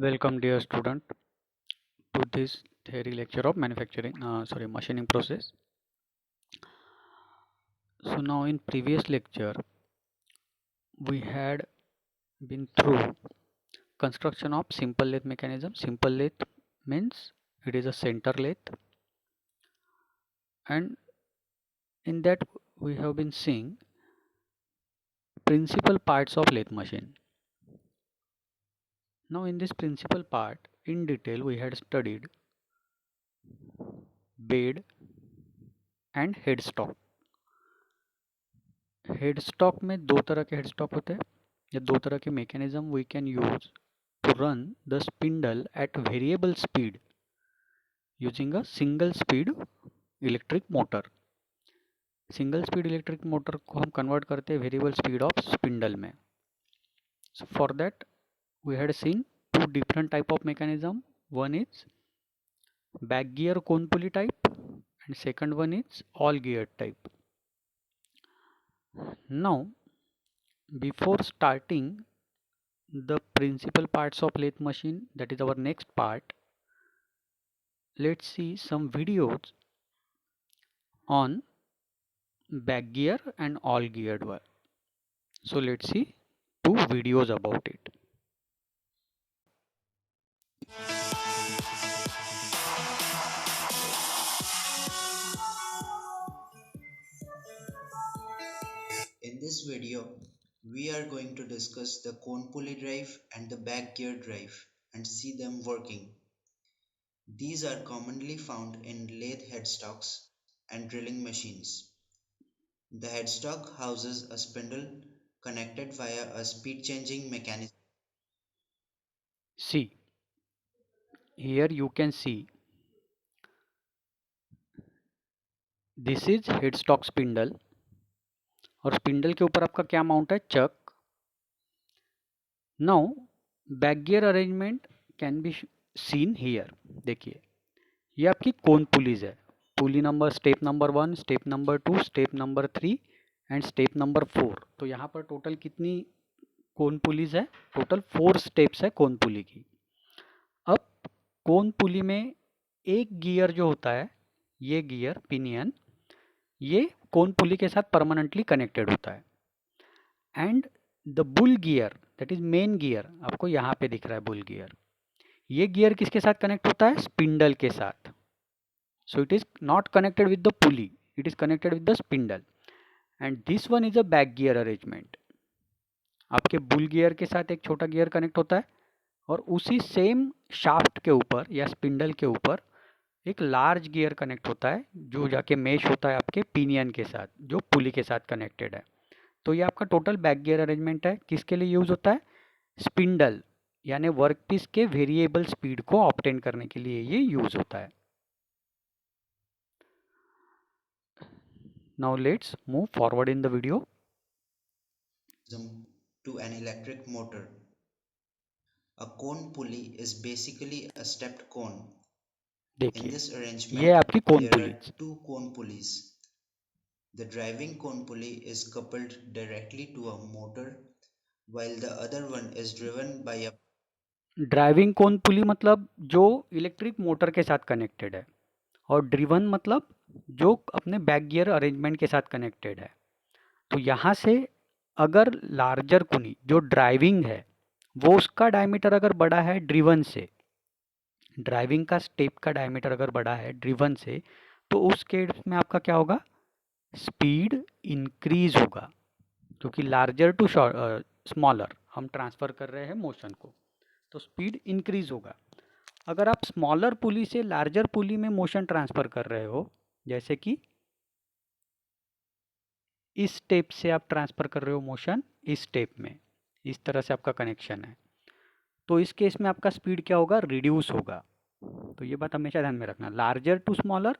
Welcome dear student to this theory lecture of machining process. So now in previous lecture we had been through construction of simple lathe mechanism. Simple lathe means it is a center lathe, and in that we have been seeing principal parts of lathe machine. Now in this principal part in detail we had studied bed and headstock. Headstock में दो तरह के headstock होते हैं या दो तरह के mechanism we can use to run the spindle at variable speed using a single speed electric motor. Single speed electric motor को हम कन्वर्ट करते हैं वेरिएबल स्पीड ऑफ स्पिंडल में. So for that we had seen two different type of mechanism. One is back gear cone pulley type and second one is all gear type. Now before starting the principal parts of lathe machine, that is our next part, let's see some videos on back gear and all geared one. So let's see two videos about it. In this video, we are going to discuss the cone pulley drive and the back gear drive and see them working. These are commonly found in lathe headstocks and drilling machines. The headstock houses a spindle connected via a speed changing mechanism. See, here you can see this is headstock spindle और spindle के ऊपर आपका क्या mount है, chuck. Now back gear arrangement can be seen here. देखिए ये आपकी cone pulleys है. Pulley number step number 1, step number 2, step number 3 and step number 4. तो यहाँ पर टोटल कितनी कोन पुलीज है? टोटल 4 स्टेप्स है कोन पुली की. अब कोन पुली में एक गियर जो होता है, ये गियर पिनियन, ये कोन पुली के साथ परमानेंटली कनेक्टेड होता है. And the bull gear, that is main gear, आपको यहाँ पे दिख रहा है बुल गियर. ये गियर किसके साथ कनेक्ट होता है? स्पिंडल के साथ. So it is not connected with the pulley, it is connected with the spindle. And this one is a back gear arrangement. आपके बुल गियर के साथ एक छोटा गियर कनेक्ट होता है और उसी सेम शाफ्ट के ऊपर या स्पिंडल के ऊपर एक लार्ज गियर कनेक्ट होता है जो जाके मेश होता है आपके पिनियन के साथ जो पुली के साथ कनेक्टेड है. तो ये आपका टोटल बैक गियर अरेंजमेंट है. किसके लिए यूज होता है? स्पिंडल यानी वर्कपीस के वेरिएबल स्पीड को ऑब्टेन करने के लिए ये यूज होता है. Now let's move forward in the video. To an electric motor. A cone pulley is basically a stepped cone. In देखिए this ये arrangement, आपकी कोन there pulley. are two cone pulleys. The driving cone pulley is coupled directly to a motor, while the other one is driven by a driving cone pulley मतलब जो electric motor के साथ connected है, और driven मतलब जो अपने back gear arrangement के साथ कनेक्टेड है. तो यहाँ से अगर लार्जर कुनी जो ड्राइविंग है वो उसका डायमीटर अगर बड़ा है ड्रिवन से, ड्राइविंग का स्टेप का डायमीटर अगर बड़ा है ड्रिवन से, तो उस केस में आपका क्या होगा? स्पीड इंक्रीज होगा, क्योंकि लार्जर टू स्मॉलर हम ट्रांसफ़र कर रहे हैं मोशन को, तो स्पीड इंक्रीज होगा. अगर आप स्मॉलर पुली से लार्जर पुली में मोशन ट्रांसफ़र कर रहे हो, जैसे कि इस स्टेप से आप ट्रांसफ़र कर रहे हो मोशन इस स्टेप में, इस तरह से आपका कनेक्शन है, तो इस केस में आपका स्पीड क्या होगा? रिड्यूस होगा. तो ये बात हमेशा ध्यान में रखना. Larger to smaller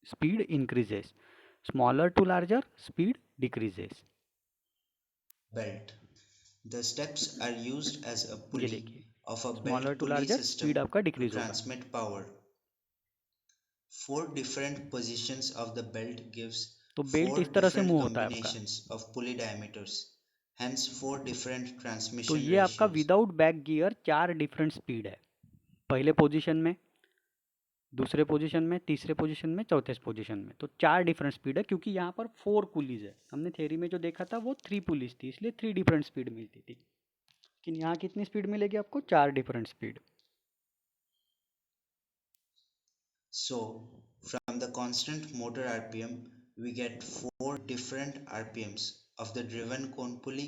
speed increases, smaller to larger speed decreases. belt. The steps are used as a ये pulley देखिए of a smaller belt to pulley larger system speed आपका to डिक्रीज होगा. transmit power. Four different positions of the belt gives तो belt four इस तरह से different move होता है आपका. combinations of pulley diameters hence 4 different तो transmission ये आपका ratios. Without back gear 4 different speed है, पहले पोजीशन में, दूसरे पोजीशन में, तीसरे पोजीशन में, चौथे पोजीशन में। तो 4 डिफरेंट स्पीड है, क्योंकि यहाँ पर 4 पुलीज है। हमने थ्योरी में जो देखा था वो 3 पुलीज थी, इसलिए 3 डिफरेंट स्पीड मिलती थी। लेकिन यहाँ कितनी स्पीड मिलेगी आपको? 4 different speed. So, from the constant motor RPM, we get 4 different RPMs of the driven cone pulley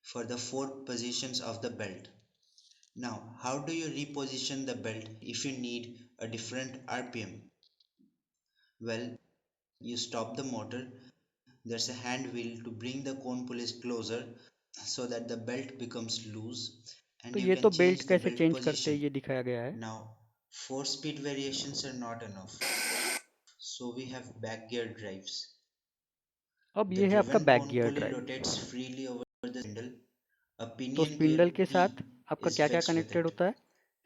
for the 4 positions of the belt. Now, how do you reposition the belt if you need a different RPM? Well, you stop the motor. There's a hand wheel to bring the cone pulleys closer so that the belt becomes loose and तो you ये तो can belt change the कैसे belt change करते हैं position. ये दिखाया गया है। Now, 4 speed variations are not enough. So we have back gear drives. अब The ये है आपका driven back cone gear pulley drive. rotates freely over the spindle. A तो pinion gear स्पिंडल के P साथ आपका is क्या क्या fixed with कनेक्टेड it. होता है?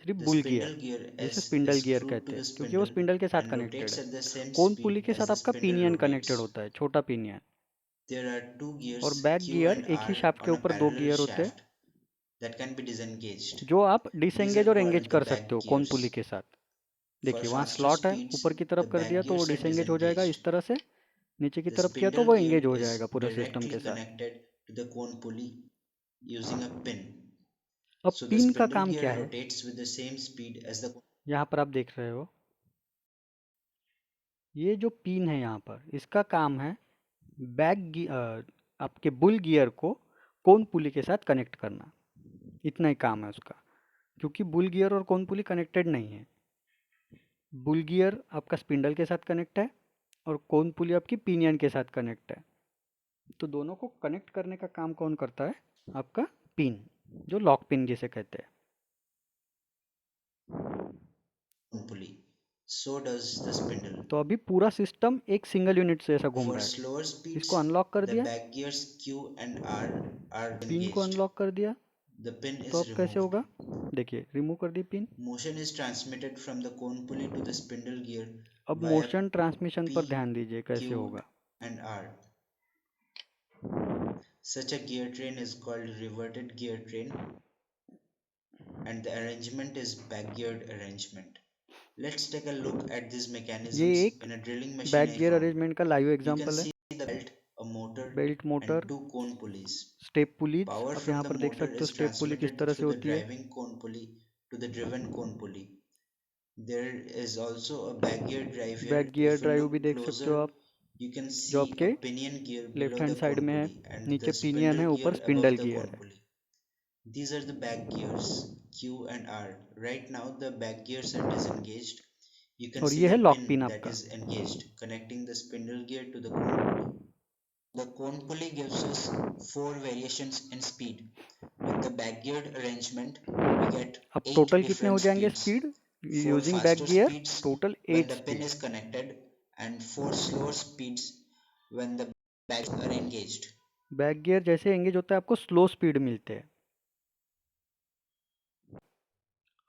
सिर्फ The bull spindle gear, gear जिसे S spindle is gear screwed कहते to हैं, the क्योंकि वो spindle स्पिंडल के साथ and कनेक्टेड rotates है। at the same cone pulley speed के as साथ the आपका spindle पिनियन कनेक्टेड rotates. होता है, छोटा पिनियन। There are two और gears back Q gear and एक ही R शाफ्ट के on a ऊपर 2 parallel गियर होते हैं, shaft that can be disengaged. जो आप These डिसएंगेज are और एंगेज called the कर सकते back हो कोन पुली gears. के साथ। For देखिए वहाँ faster स्लॉट है, speeds, ऊपर की the तरफ कर back दिया तो वो gears are डिसएंगेज हो जाएगा इस disengaged. तरह से, नीचे की The तरफ किया तो spindle वो gear एंगेज हो is जाएगा पूरा सिस्टम directly के साथ। connected to the cone pulley using a pin. अब So the पिन का spindle काम gear क्या है? rotates with the same speed as the यहाँ पर आप देख रहे हो, ये जो पिन है यहाँ पर, इसका काम है आपके बुल गियर को कोन पुली के साथ कनेक्ट करना। इतना ही काम है उसका, क्योंकि बुल गियर और कोन पुली कनेक्टेड नहीं है। बुल गियर आपका स्पिंडल के साथ कनेक्ट है और कोन पुली आपकी पिनियन के साथ कनेक्ट है। तो दोनों को कनेक्ट करने का काम कौन करता है? आपका पिन, जो लॉक पिन जिसे कहते हैं। cone pulley. So does the spindle. तो अभी पूरा सिस्टम एक सिंगल यूनिट से ऐसा घूम For रहा है। slower इसको speeds, अनलॉक कर the दिया, back gears Q and R are pin को engaged. अनलॉक कर दिया, The pin तो is अब कैसे removed. होगा? देखिए रिमूव कर the pin. Motion is transmitted from the cone pulley to the spindle gear अब via मोशन ट्रांसमिशन पर P, ध्यान दीजिए कैसे Q, होगा। and R. Such a gear train is called reverted gear train, and the arrangement is back-geared arrangement. Let's take a look at these ये mechanisms एक in a drilling machine back I gear found. Arrangement का live You can example है। see the belt, a motor, belt, and motor, 2 cone pulleys. Step pulleys. Power आप from यहाँ the पर देख motor सकते हो is स्टेप पुली किस transmitted तरह से through the होती है। driving cone pulley to the driven cone pulley. There is also a back gear drive back here. Gear If you drive भी look देख सकते हो closer, आप, you can जो see a आपके pinion gear left below hand the side cone में है। pulley and नीचे the पिनियन spindle है, gear ऊपर above spindle the gear cone है। pulley. These are the back gears Q and R. Right now the back gears are disengaged. You can और see ये है the lock pin pin that आपका। is engaged, connecting the spindle gear to the cone pulley. The cone pulley gives us 4 variations in speed. With the back geared arrangement, we get अब 8 total कितने हो different जाएंगे speeds. Speed 4 using back faster gear? speeds total when 8 the pin speed. is connected and 4 slower speeds when the back gears are engaged. Back gear जैसे engage होता है आपको slow speed मिलते हैं।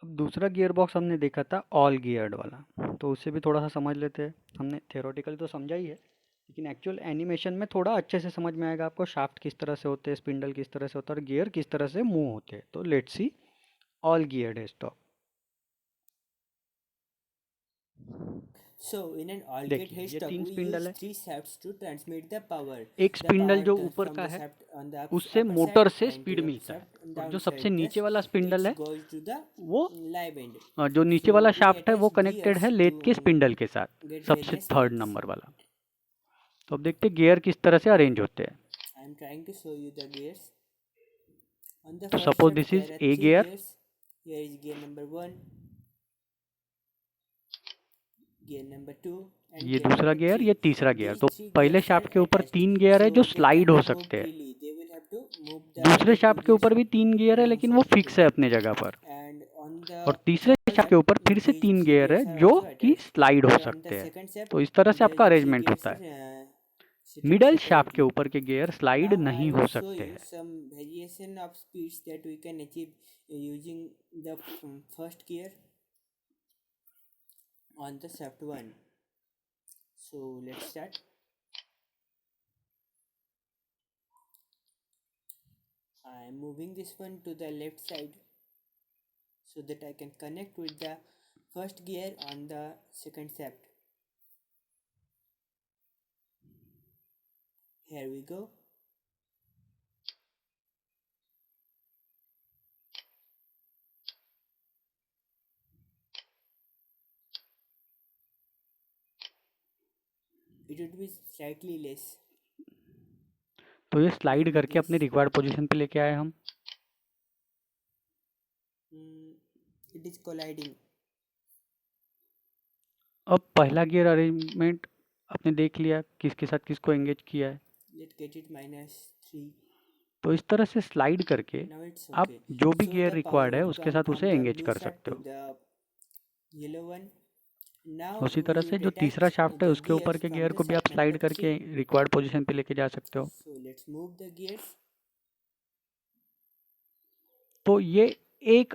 अब दूसरा गियर बॉक्स हमने देखा था ऑल गियर्ड वाला, तो उससे भी थोड़ा सा समझ लेते हैं। हमने थियोरेटिकली तो समझा ही है, लेकिन एक्चुअल एनिमेशन में थोड़ा अच्छे से समझ में आएगा आपको। शाफ्ट किस तरह से होते हैं, स्पिंडल किस तरह से होता है और गियर किस तरह से मूव होते हैं। तो लेट्स सी ऑल गियर्ड है stock. So in an all-gate देखिए ये haystack, 3 we स्पिंडल use है। 3 shafts to transmit the power. एक The स्पिंडल power जो comes ऊपर from का the है shaft on the उससे upper मोटर side से and स्पीड to the मिलता है, shaft on और जो सबसे downside. नीचे Thus, वाला स्पिंडल it है goes to the वो live end. जो नीचे So वाला we शाफ्ट है वो attach कनेक्टेड है gears लेथ के to स्पिंडल के साथ, get सबसे various थर्ड speeds. नंबर वाला। तो अब देखते हैं गियर किस तरह से अरेंज होते हैं। I am trying to show you the gears. On the तो first suppose shaft, this is there are A 3 gear, gears. Here is gear number 1, gear number 2, and ये gear दूसरा number गियर, 3. ये तीसरा gear. These तो 3 पहले gears are shaft के ऊपर attached, 3 gear है so जो they स्लाइड हो cannot move सकते हैं। freely. They will have to move the दूसरे other 2 शाफ्ट के gears ऊपर भी 3 गियर है लेकिन वो alongside फिक्स it. है अपने जगह पर। And on the और तीसरे third शाफ्ट के ऊपर shaft, फिर से these 3 3 गियर है gears are जो also कि attached. स्लाइड हो And on the सकते हैं। second shaft, तो इस तरह से there आपका the 3 अरेंजमेंट gears होता are है। sitting मिडल शाफ्ट के separately. ऊपर के गियर स्लाइड Now I नहीं will हो show सकते you हैं। some variation of speeds that we can achieve using the first gear on the shaft 1. So let's start. I am moving this one to the left side so that I can connect with the first gear on the second shaft. Here we go. It would be slightly less. तो ये slide Maybe करके अपने this. Required position पे लेके आए हम। It is colliding. अब पहला गियर अरेंजमेंट आपने देख लिया किसके साथ किसको एंगेज किया है। Let's get it -3. तो इस तरह से स्लाइड करके Now it's आप okay. जो भी So gear the power required है would उसके come साथ from उसे the एंगेज blue कर shaft सकते to हो। the yellow one. Now उसी we तरह से would जो तीसरा attach शाफ्ट है the उसके ऊपर gears के from गियर the को भी आप shaft स्लाइड number करके 3. रिक्वायर्ड पोजीशन पे लेके जा सकते हो। So let's move the gears. तो ये एक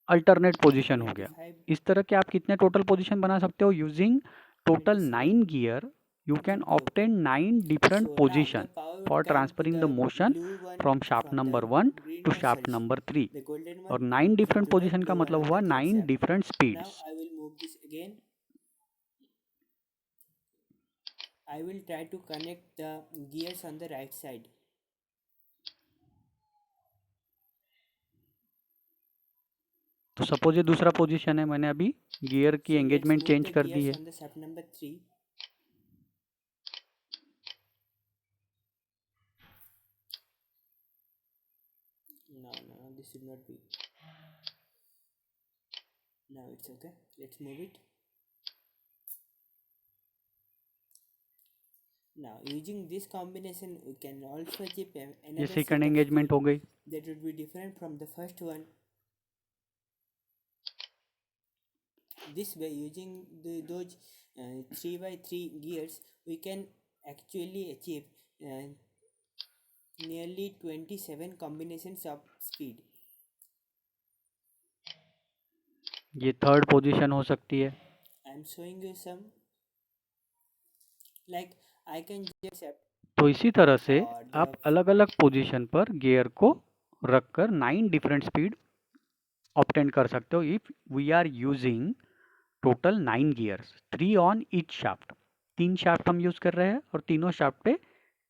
अल्टरनेट पोजीशन हो गया। 25, इस तरह के आप कितने टोटल पोजीशन बना सकते हो? Using total 27. 9 gear you It can would be okay. Obtain 9 different So now the position power would for come to transferring the the motion blue one from shaft from the number 1 green to one, shaft sorry, number 3। the golden और one 9 different to the position का to मतलब हुआ another gear 9 shaft. Different Now speeds. I will move this again. I will try to connect the gears on the right side. तो suppose ये दूसरा position है, मैंने अभी गियर की So let's engagement move change the कर दी gears है। on the shaft number 3. No, this should not be. Now it's okay. Let's move it. Now using this combination, we can also achieve ये another set second of engagement speed हो गई। that would be different from the first one. This way, using those 3x3 gears, we can actually achieve nearly 27 combinations of speed. ये third position हो सकती है। I am showing you some, like I can just तो इसी तरह से or आप the अलग अलग पोजीशन पर गियर को रखकर 9 डिफरेंट स्पीड ऑब्टेन कर सकते हो if we are using total 9 gears 3 on each shaft. 3 shaft हम यूज कर रहे हैं और तीनों शाफ्ट पे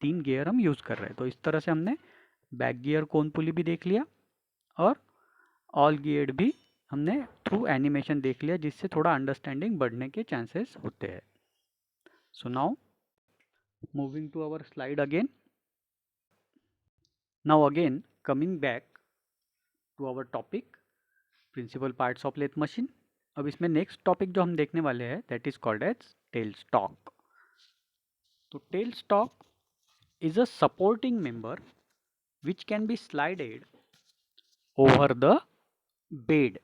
3 गियर हम यूज कर रहे हैं। तो इस तरह से हमने बैक गियर कोन पुली भी देख लिया और ऑल गियर भी हमने थ्रू एनिमेशन देख लिया, जिससे थोड़ा अंडरस्टैंडिंग बढ़ने के चांसेस होते हैं। So now moving to our slide again. Now again coming back to our topic principal parts of lathe machine. अब इसमें नेक्स्ट टॉपिक जो हम देखने वाले हैं that is called as tail stock. तो tail stock is a supporting member which can be slided over the bed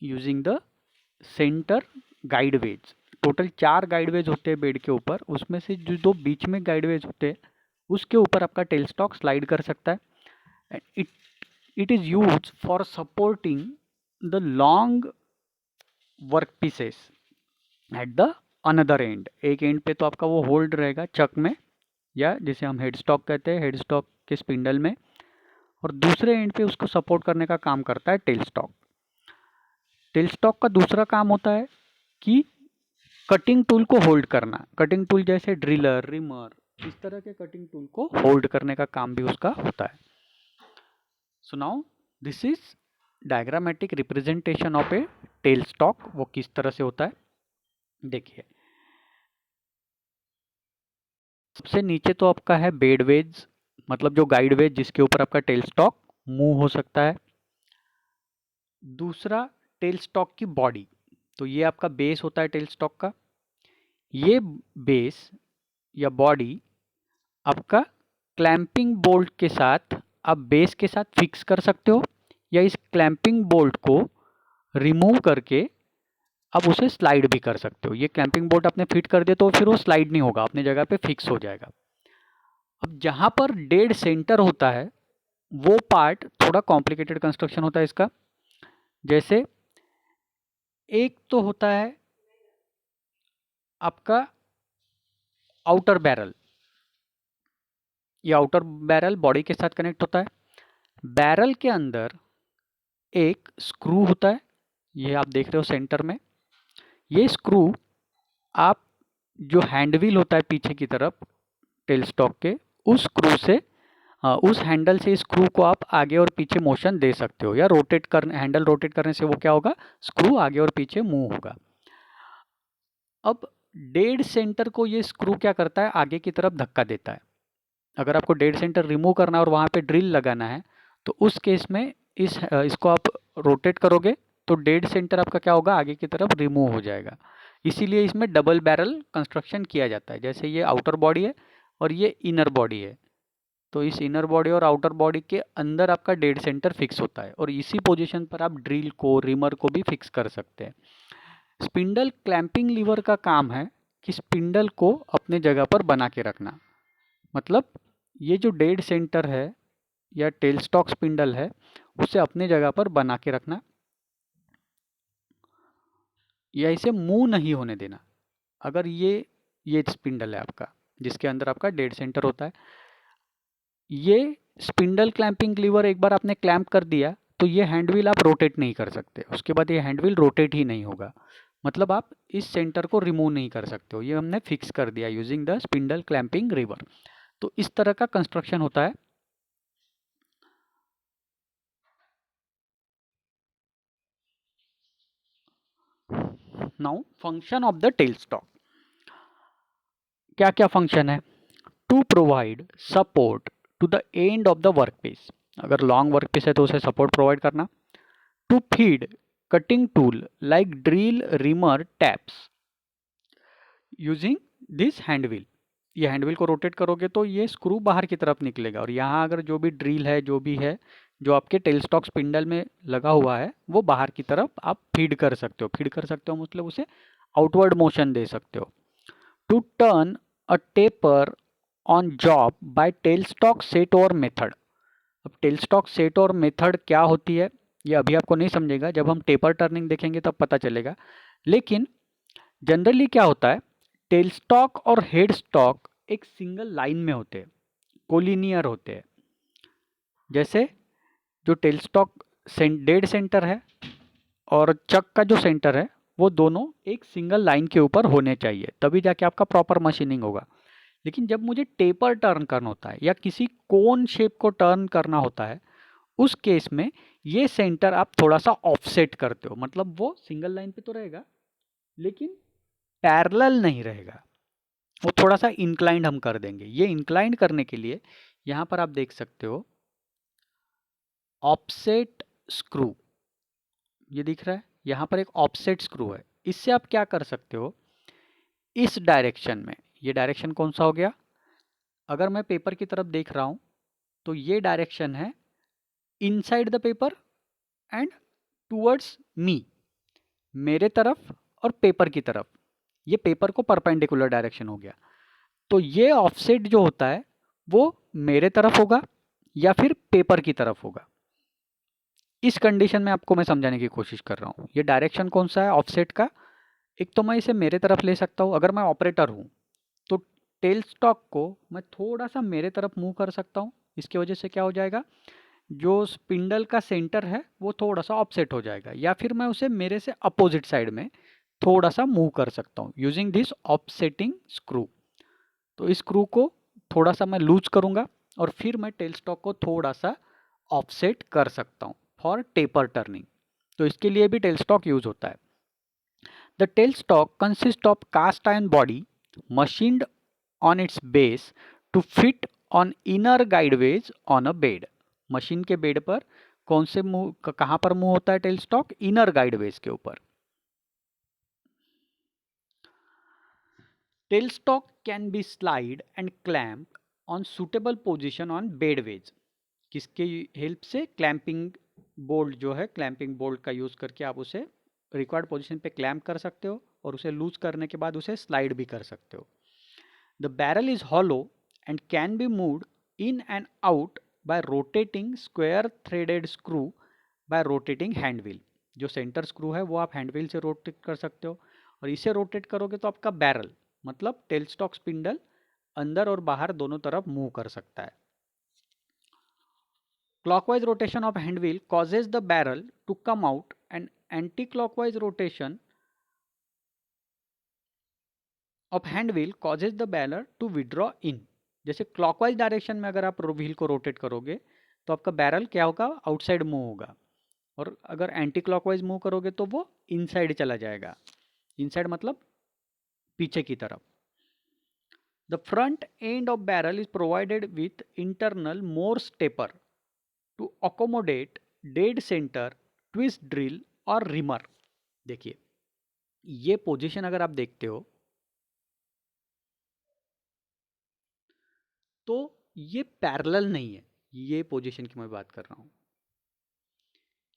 using the center guide ways. Total 4 गाइडवेज होते हैं बेड के ऊपर, उसमें से जो 2 बीच में गाइडवेज होते हैं उसके ऊपर आपका टेल स्टॉक स्लाइड कर सकता है। It is use for supporting the long work pieces at the another and. एक एंड पे तो आपका वो होल्ड रहेगा चक में, या जिसे हम हेड स्टॉक कहते हैं, हेड स्टॉक के स्पिंडल में, और दूसरे एंड पे उसको सपोर्ट करने का काम करता है टेल स्टॉक। टेल स्टॉक का दूसरा काम होता है कि कटिंग टूल को होल्ड करना। कटिंग टूल जैसे ड्रिलर, रिमर, इस तरह के कटिंग टूल को होल्ड करने का काम भी उसका होता है। So now this is diagrammatic representation of A tell stock. वो किस तरह से होता है देखिए। सबसे नीचे तो आपका है बेड वेज, मतलब जो गाइड वेज जिसके ऊपर आपका टेल स्टॉक मूव हो सकता है। दूसरा टेल स्टॉक की बॉडी, तो ये आपका बेस होता है टेल स्टॉक का। ये बेस या बॉडी आपका क्लैंपिंग बोल्ट के साथ आप बेस के साथ फिक्स कर सकते हो, या इस क्लैंपिंग बोल्ट को रिमूव करके आप उसे स्लाइड भी कर सकते हो। ये क्लैंपिंग बोल्ट आपने फिट कर दिया तो फिर वो स्लाइड नहीं होगा, अपने जगह पे फिक्स हो जाएगा। अब जहाँ पर डेड सेंटर होता है वो पार्ट थोड़ा कॉम्प्लिकेटेड कंस्ट्रक्शन होता है इसका। जैसे एक तो होता है आपका आउटर बैरल, ये आउटर बैरल बॉडी के साथ कनेक्ट होता है। बैरल के अंदर एक स्क्रू होता है, ये आप देख रहे हो सेंटर में। ये स्क्रू आप जो हैंड व्हील होता है पीछे की तरफ टेल स्टॉक के, उस स्क्रू से उस हैंडल से स्क्रू को आप आगे और पीछे मोशन दे सकते हो, या रोटेट करने, हैंडल रोटेट करने से वो क्या होगा, स्क्रू आगे और पीछे मूव होगा। अब डेड सेंटर को ये स्क्रू क्या करता है, आगे की तरफ धक्का देता है। अगर आपको डेड सेंटर रिमूव करना है और वहाँ पे ड्रिल लगाना है, तो उस केस में इसको आप रोटेट करोगे तो डेड सेंटर आपका क्या होगा, आगे की तरफ रिमूव हो जाएगा। इसीलिए इसमें डबल बैरल कंस्ट्रक्शन किया जाता है। जैसे ये आउटर बॉडी है और ये इनर बॉडी है, तो इस इनर बॉडी और आउटर बॉडी के अंदर आपका डेड सेंटर फिक्स होता है और इसी पोजीशन पर आप ड्रिल को, रिमर को भी फिक्स कर सकते हैं। स्पिंडल क्लैंपिंग लीवर का काम है कि स्पिंडल को अपने जगह पर बना के रखना। मतलब ये जो डेड सेंटर है या टेल स्टॉक स्पिंडल है, उसे अपने जगह पर बना के रखना या इसे मूव नहीं होने देना। अगर ये स्पिंडल है आपका जिसके अंदर आपका डेड सेंटर होता है, ये स्पिंडल क्लैंपिंग लीवर एक बार आपने क्लैंप कर दिया तो ये हैंड व्हील आप रोटेट नहीं कर सकते, उसके बाद ये हैंड व्हील रोटेट ही नहीं होगा। मतलब आप इस सेंटर को रिमूव नहीं कर सकते हो, ये हमने फिक्स कर दिया using the spindle clamping lever. तो इस तरह का कंस्ट्रक्शन होता है। Now function of the tail stock, क्या क्या फंक्शन है? To provide support to the end of the work piece, अगर लॉन्ग वर्क पीस है तो उसे सपोर्ट प्रोवाइड करना। To feed cutting tool like drill, reamer, taps using this hand wheel, ये hand wheel को रोटेट करोगे तो ये स्क्रू बाहर की तरफ निकलेगा और यहाँ अगर जो भी ड्रिल है, जो भी है जो आपके टेल स्टॉक स्पिंडल में लगा हुआ है, वो बाहर की तरफ आप फीड कर सकते हो। फीड कर सकते हो मतलब उसे आउटवर्ड मोशन दे सकते हो। To turn a taper on job by tail stock set over method. अब tail stock set over method क्या होती है ये अभी आपको नहीं समझेगा, जब हम टेपर टर्निंग देखेंगे तब पता चलेगा। लेकिन जनरली क्या होता है, टेल स्टॉक और हेड स्टॉक एक सिंगल लाइन में होते हैं, कोलिनियर होते हैं। जैसे जो टेल स्टॉक डेड सेंटर है और चक का जो सेंटर है, वो दोनों एक सिंगल लाइन के ऊपर होने चाहिए, तभी जाके आपका प्रॉपर मशीनिंग होगा। लेकिन जब मुझे टेपर टर्न करना होता है या किसी कोन शेप को टर्न करना होता है, उस केस में ये सेंटर आप थोड़ा सा ऑफसेट करते हो। मतलब वो सिंगल लाइन पे तो रहेगा लेकिन पैरेलल नहीं रहेगा, वो थोड़ा सा इंक्लाइंड हम कर देंगे। ये इंक्लाइंड करने के लिए यहाँ पर आप देख सकते हो ऑफसेट स्क्रू, ये दिख रहा है यहाँ पर एक ऑफसेट स्क्रू है। इससे आप क्या कर सकते हो, इस डायरेक्शन में, ये डायरेक्शन कौन सा हो गया, अगर मैं पेपर की तरफ देख रहा हूँ तो ये डायरेक्शन है inside the paper and towards me, मेरे तरफ और पेपर की तरफ, ये पेपर को परपेंडिकुलर डायरेक्शन हो गया। तो ये ऑफसेट जो होता है वो मेरे तरफ होगा या फिर पेपर की तरफ होगा। इस कंडीशन में आपको मैं समझाने की कोशिश कर रहा हूँ। ये डायरेक्शन कौन सा है ऑफसेट का, एक तो मैं इसे मेरे तरफ ले सकता हूँ, अगर मैं ऑपरेटर हूँ तो टेल स्टॉक को मैं थोड़ा सा मेरे तरफ मूव कर सकता हूँ। इसकी वजह से क्या हो जाएगा, जो स्पिंडल का सेंटर है वो थोड़ा सा ऑफसेट हो जाएगा, या फिर मैं उसे मेरे से अपोजिट साइड में थोड़ा सा मूव कर सकता हूँ यूजिंग दिस ऑफसेटिंग स्क्रू। तो इस स्क्रू को थोड़ा सा मैं लूज करूँगा और फिर मैं टेल स्टॉक को थोड़ा सा ऑफसेट कर सकता हूँ फॉर टेपर टर्निंग। तो इसके लिए भी टेल स्टॉक यूज होता है। The tail stock consist of cast iron body machined on its base to fit on inner guideways on a bed. Machine के बेड पर कौन से मूव, कहाँ पर मूव होता है टेल स्टॉक, इनर गाइडवेज के ऊपर। Tail stock can be slide and clamp on suitable position on bedways. किसके हेल्प से, क्लैंपिंग बोल्ट जो है, क्लैंपिंग बोल्ट का यूज़ करके आप उसे रिक्वायर्ड पोजीशन पे क्लैम्प कर सकते हो और उसे लूज करने के बाद उसे स्लाइड भी कर सकते हो। The barrel is hollow and can be moved in and out by rotating square threaded screw bye rotating hand wheel. जो सेंटर स्क्रू है वो आप हैंड व्हील से रोटेट कर सकते हो और इसे रोटेट करोगे तो आपका बैरल मतलब टेल स्टॉक स्पिंडल अंदर और बाहर दोनों तरफ मूव कर सकता है। clockwise rotation of hand wheel causes the barrel to come out and anti-clockwise rotation of hand wheel causes the barrel to withdraw in. जैसे क्लॉकवाइज डायरेक्शन में अगर आप व्हील को रोटेट करोगे तो आपका बैरल क्या होगा, आउटसाइड मूव होगा, और अगर एंटी क्लॉकवाइज मूव करोगे तो वो इनसाइड चला जाएगा. इनसाइड मतलब पीछे की तरफ. The front end of barrel is provided with internal Morse taper to accommodate dead centre, twist drill और रिमर. देखिए ये पोजीशन अगर आप देखते हो तो ये पैरेलल नहीं है. ये पोजीशन की मैं बात कर रहा हूँ,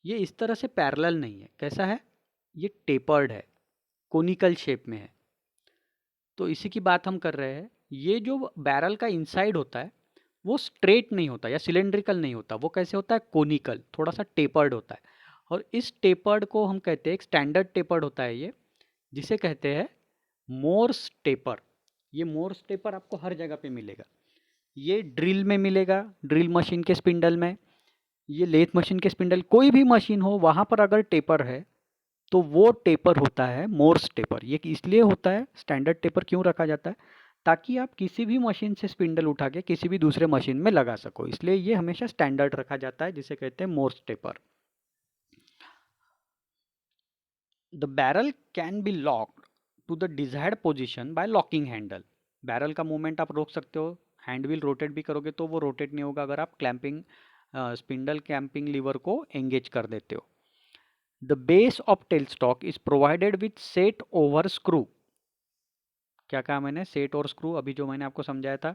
ये इस तरह से पैरेलल नहीं है. कैसा है, ये टेपर्ड है, कोनिकल शेप में है. तो इसी की बात हम कर रहे हैं. ये जो बैरल का इनसाइड होता है वो स्ट्रेट नहीं होता या सिलेंड्रिकल नहीं होता, वो कैसे होता है, कोनिकल, थोड़ा सा टेपर्ड होता है. और इस टेपर्ड को हम कहते हैं, एक स्टैंडर्ड टेपर्ड होता है ये, जिसे कहते हैं मोर्स टेपर. ये मोर्स टेपर आपको हर जगह पे मिलेगा. ये ड्रिल में मिलेगा, ड्रिल मशीन के स्पिंडल में, ये लेथ मशीन के स्पिंडल, कोई भी मशीन हो वहाँ पर अगर टेपर है तो वो टेपर होता है मोर्स टेपर. ये इसलिए होता है, स्टैंडर्ड टेपर क्यों रखा जाता है, ताकि आप किसी भी मशीन से स्पिंडल उठा के किसी भी दूसरे मशीन में लगा सको. इसलिए ये हमेशा स्टैंडर्ड रखा जाता है, जिसे कहते हैं Morse taper. The barrel can be locked to the desired position by locking handle. Barrel का मूवमेंट आप रोक सकते हो. हैंड व्हील रोटेट भी करोगे तो वो रोटेट नहीं होगा अगर आप क्लैंपिंग स्पिंडल क्लैंपिंग लीवर को एंगेज कर देते हो. The base of tell stock is provided with set over screw. क्या कहा मैंने, सेट और स्क्रू, अभी जो मैंने आपको समझाया था,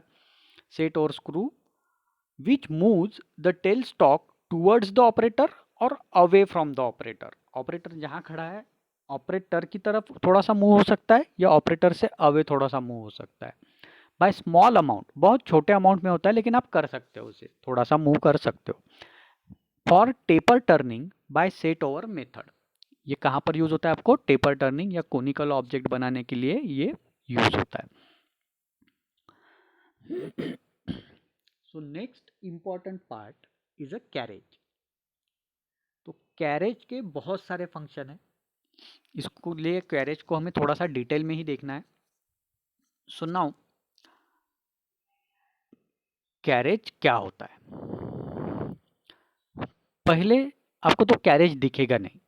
सेट और screw, which moves the tail stock towards the operator और away from the operator. Operator जहाँ खड़ा है, ऑपरेटर की तरफ थोड़ा सा मूव हो सकता है या ऑपरेटर से अवे थोड़ा सा मूव हो सकता है. बाय स्मॉल अमाउंट, बहुत छोटे अमाउंट में होता है लेकिन आप कर सकते हो, उसे थोड़ा सा मूव कर सकते हो. For taper turning by set over method. ये कहाँ पर यूज होता है आपको, टेपर टर्निंग या कोनिकल ऑब्जेक्ट बनाने के लिए ये यूज होता है. So next important part is a carriage. तो कैरेज के बहुत सारे फंक्शन है, इसको लिए कैरेज को हमें थोड़ा सा डिटेल में ही देखना है. सो नाउ कैरेज क्या होता है. पहले आपको तो कैरेज दिखेगा नहीं,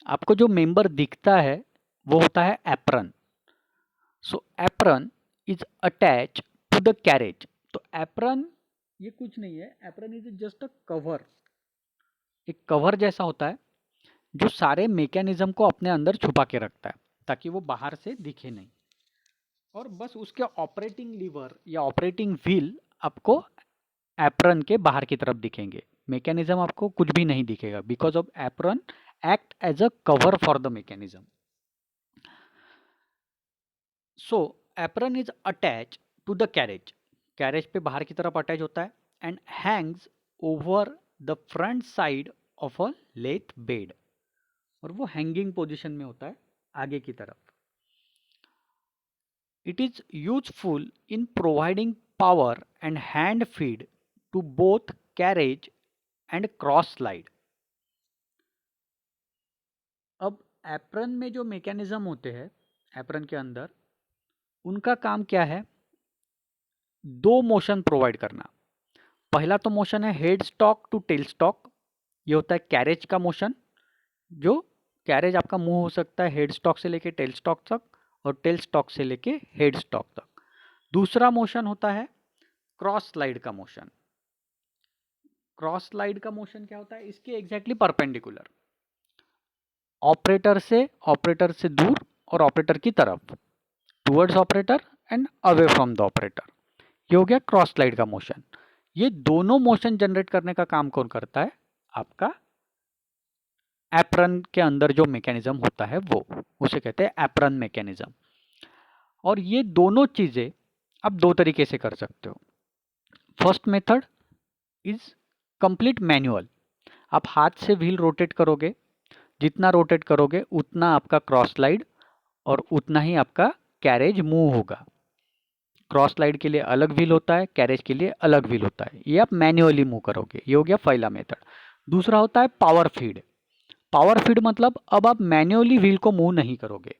आपको जो मेंबर दिखता है वो होता है apron. So apron is attach to the carriage. तो एप्रन ये कुछ नहीं है, apron is just a cover, एक कवर जैसा होता है जो सारे मैकेनिज्म को अपने अंदर छुपा के रखता है ताकि वो बाहर से दिखे नहीं. और बस उसके ऑपरेटिंग लीवर या ऑपरेटिंग व्हील आपको एप्रन के बाहर की तरफ दिखेंगे. मैकेनिज्म आपको कुछ भी नहीं दिखेगा, because of apron act as a cover for the mechanism. So apron is attach to the carriage. Carriage पे बाहर की तरफ अटैच होता है and hangs over the front side of a lathe bed. और वो हैंगिंग पोजीशन में होता है आगे की तरफ. It is useful in providing power and hand feed to both carriage and cross slide. अब एप्रन में जो मैकेनिज्म होते हैं एप्रन के अंदर, उनका काम क्या है, दो मोशन प्रोवाइड करना. पहला तो मोशन है head stock to tail stock. ये होता है कैरेज का मोशन, जो कैरेज आपका मूव हो सकता है हेड स्टॉक से लेके टेल स्टॉक तक और टेल स्टॉक से लेके हेड स्टॉक तक. दूसरा मोशन होता है क्रॉस स्लाइड का मोशन. क्रॉस स्लाइड का मोशन क्या होता है, इसके एग्जैक्टली परपेंडिकुलर, ऑपरेटर से दूर और ऑपरेटर की तरफ, towards operator and away from the operator. ये हो गया क्रॉस स्लाइड का मोशन. ये दोनों मोशन जनरेट करने का काम कौन करता है, आपका एप्रन के अंदर जो मैकेनिज्म होता है वो, उसे कहते हैं एप्रन मैकेनिज्म. और ये दोनों चीजें आप दो तरीके से कर सकते हो. First method is complete manual. आप हाथ से व्हील रोटेट करोगे, जितना रोटेट करोगे उतना आपका क्रॉस स्लाइड और उतना ही आपका कैरेज मूव होगा. क्रॉस स्लाइड के लिए अलग व्हील होता है, कैरेज के लिए अलग व्हील होता है। ये आप मैन्युअली मूव करोगे, ये हो गया पहला मेथड। दूसरा होता है पावर फीड। पावर फीड मतलब अब आप मैन्युअली व्हील को मूव नहीं करोगे।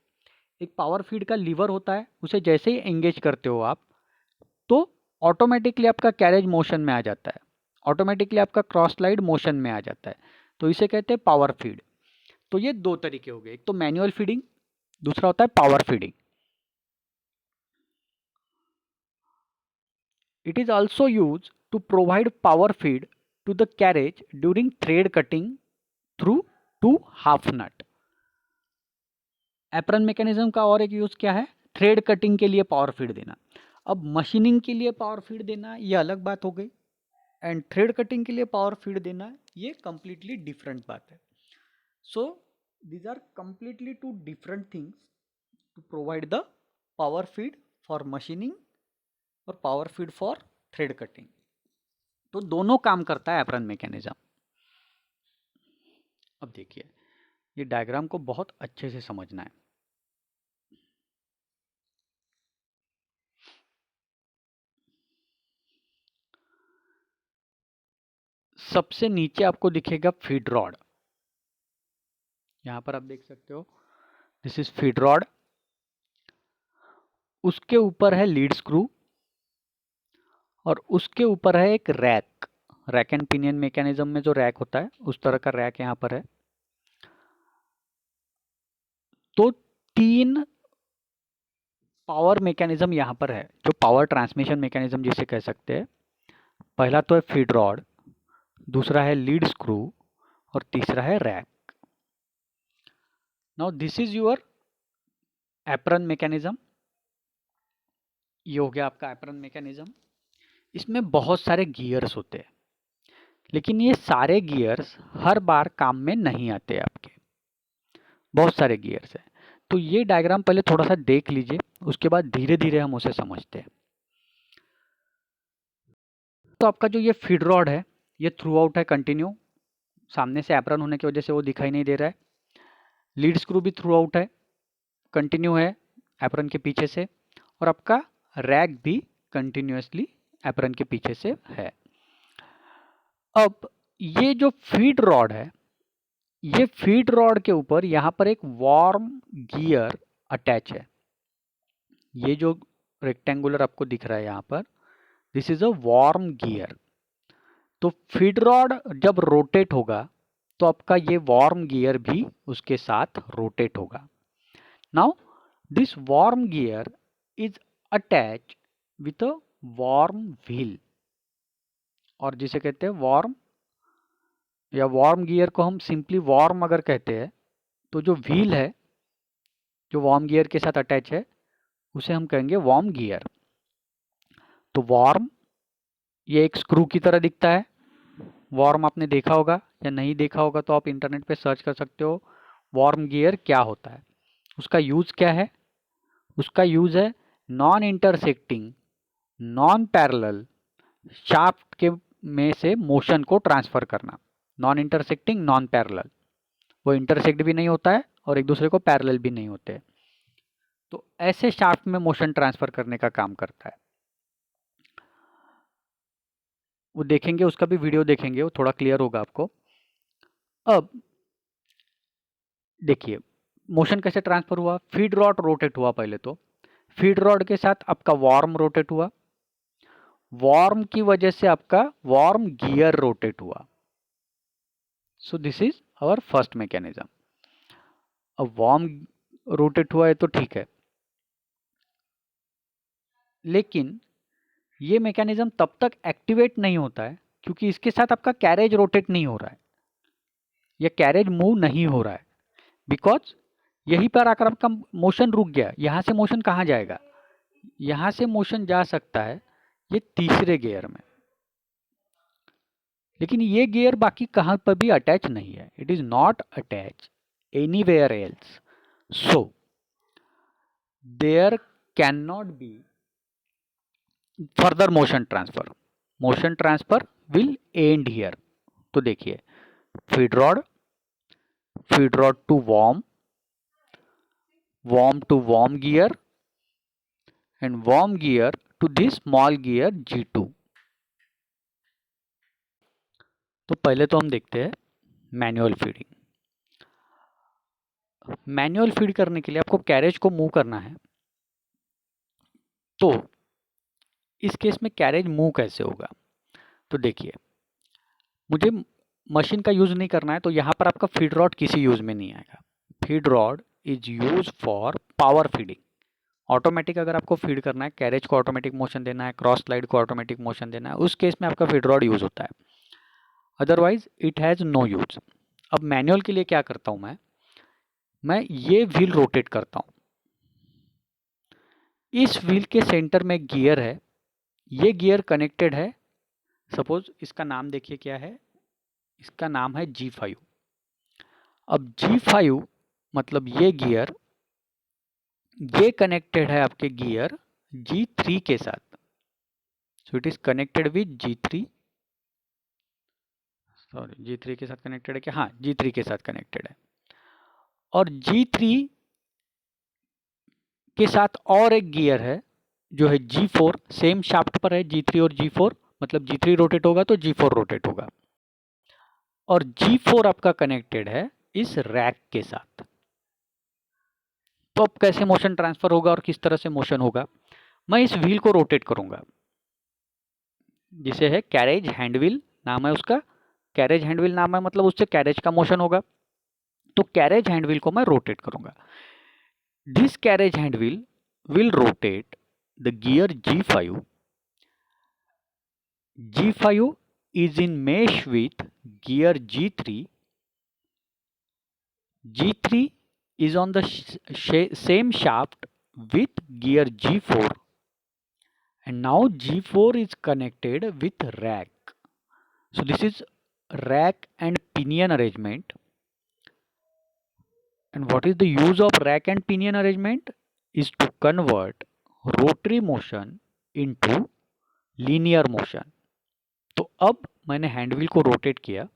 एक पावर फीड का लीवर होता है, उसे जैसे ही एंगेज करते हो आप तो ऑटोमेटिकली आपका कैरेज मोशन में आ जाता है, ऑटोमेटिकली आपका क्रॉस स्लाइड मोशन में आ जाता है, तो इसे कहते हैं पावर फीड। तो ये दो तरीके हो गए, एक तो मैनुअल फीडिंग, दूसरा होता है power feeding. It is also used to provide power feed to the carriage during thread cutting through two half nut. Apron mechanism का और एक यूज क्या है, थ्रेड कटिंग के लिए पावर फीड देना। अब मशीनिंग के लिए पावर फीड देना ये अलग बात हो गई, एंड थ्रेड कटिंग के लिए पावर फीड देना ये कंप्लीटली डिफरेंट बात है। So these are completely two different things to provide the power feed for machining और power feed for thread cutting. तो दोनों काम करता है एप्रन मैकेनिज्म। अब देखिए, ये डायग्राम को बहुत अच्छे से समझना है। सबसे नीचे आपको दिखेगा फीड रॉड, यहां पर आप देख सकते हो, दिस इज फीड रॉड। उसके ऊपर है लीड स्क्रू और उसके ऊपर है एक rack. Rack and pinion mechanism में जो रैक होता है उस तरह का रैक यहां पर है। तो तीन पावर मैकेनिज्म यहां पर है, जो पावर ट्रांसमिशन मैकेनिज्म जिसे कह सकते हैं। पहला तो है फीड रॉड, दूसरा है लीड स्क्रू और तीसरा है rack. Now this is your apron mechanism. ये हो गया आपका एप्रन मैकेनिज्म। इसमें बहुत सारे गियर्स होते हैं, लेकिन ये सारे गियर्स हर बार काम में नहीं आते आपके, बहुत सारे गियर्स हैं। तो ये डायग्राम पहले थोड़ा सा देख लीजिए, उसके बाद धीरे धीरे हम उसे समझते हैं। तो आपका जो ये फीड रॉड है ये थ्रू आउट है कंटिन्यू, सामने से एप्रन होने की वजह से वो दिखाई नहीं दे रहा है। लीड स्क्रू भी थ्रू आउट है, कंटिन्यू है एप्रन के पीछे से, और आपका रैक भी कंटिन्यूअसली एप्रन के पीछे से है। अब ये जो फीड रॉड है, ये फीड रॉड के ऊपर यहाँ पर एक वार्म गियर अटैच है। ये जो रेक्टेंगुलर आपको दिख रहा है यहाँ पर, this is a warm gear. तो फीड रॉड जब रोटेट होगा तो आपका ये वार्म गियर भी उसके साथ रोटेट होगा। Now this warm gear is attach with a warm wheel, और जिसे कहते हैं वार्म, या वार्म गियर को हम सिंपली वार्म अगर कहते हैं तो जो व्हील है जो वार्म गियर के साथ अटैच है उसे हम कहेंगे वार्म गियर। तो वार्म ये एक स्क्रू की तरह दिखता है। वार्म आपने देखा होगा, या नहीं देखा होगा तो आप इंटरनेट पे सर्च कर सकते हो वार्म गियर क्या होता है। उसका यूज क्या है, उसका यूज है non intersecting non parallel shaft के में से मोशन को ट्रांसफर करना। नॉन इंटरसेक्टिंग नॉन पैरेलल, वो इंटरसेक्ट भी नहीं होता है और एक दूसरे को पैरेलल भी नहीं होते, तो ऐसे शाफ्ट में मोशन ट्रांसफर करने का काम करता है। वो देखेंगे, उसका भी वीडियो देखेंगे, वो थोड़ा क्लियर होगा आपको। अब देखिए मोशन कैसे ट्रांसफर हुआ। फीड रॉड रोटेट हुआ, पहले तो फीड रॉड के साथ आपका वार्म रोटेट हुआ, वार्म की वजह से आपका वार्म गियर रोटेट हुआ। So this is our first mechanism. अब वार्म रोटेट हुआ है तो ठीक है, लेकिन ये मैकेनिज्म तब तक एक्टिवेट नहीं होता है क्योंकि इसके साथ आपका कैरेज रोटेट नहीं हो रहा है या कैरेज मूव नहीं हो रहा है, बिकॉज यहीं पर आकर आपका मोशन रुक गया। यहाँ से मोशन कहाँ जाएगा, यहाँ से मोशन जा सकता है ये तीसरे गियर में, लेकिन ये गियर बाकी कहाँ पर भी अटैच नहीं है। It is not attach anywhere else, so there can not be further motion transfer. Motion transfer will end here. तो देखिए feed rod to worm, worm to worm gear, and worm gear to this small gear G2. तो पहले तो हम देखते हैं manual feeding. Manual feed करने के लिए आपको कैरेज को मूव करना है। तो इस केस में कैरेज मूव कैसे होगा? तो देखिए, मुझे मशीन का यूज नहीं करना है, तो यहाँ पर आपका फीड रॉड किसी यूज में नहीं आएगा। Feed rod is use for power feeding. Automatic अगर आपको फीड करना है, कैरेज को ऑटोमेटिक मोशन देना है, क्रॉस स्लाइड को ऑटोमेटिक मोशन देना है, उस केस में आपका फीड रॉड यूज होता है, otherwise it has no use. अब मैनुअल के लिए क्या करता हूँ मैं ये व्हील रोटेट करता हूँ। इस व्हील के सेंटर में गियर है, ये गियर कनेक्टेड है। सपोज इसका नाम देखिए क्या है, इसका नाम है G5। अब G5 मतलब ये गियर, ये कनेक्टेड है आपके गियर G3 के साथ। So it is connected with G3। Sorry, G3 के साथ कनेक्टेड है क्या? हाँ, G3 के साथ कनेक्टेड है। और G3 के साथ और एक गियर है जो है G4, सेम शाफ्ट पर है G3 और G4, मतलब G3 रोटेट होगा तो G4 रोटेट होगा। और G4 आपका कनेक्टेड है इस रैक के साथ। तो अब कैसे मोशन ट्रांसफर होगा और किस तरह से मोशन होगा? मैं इस व्हील को रोटेट करूंगा, जिसे है कैरेज हैंडव्हील नाम है उसका। कैरेज हैंडव्हील नाम है मतलब उससे कैरेज का मोशन होगा। तो कैरेज हैंडव्हील को मैं रोटेट करूंगा। This carriage handwheel will rotate the gear G5. G5 is in mesh with gear G3. G3 is on the same shaft with gear G4, and now G4 is connected with rack. So this is rack and pinion arrangement. And what is the use of rack and pinion arrangement? Is to convert rotary motion into linear motion. तो अब मैंने hand wheel को rotate किया।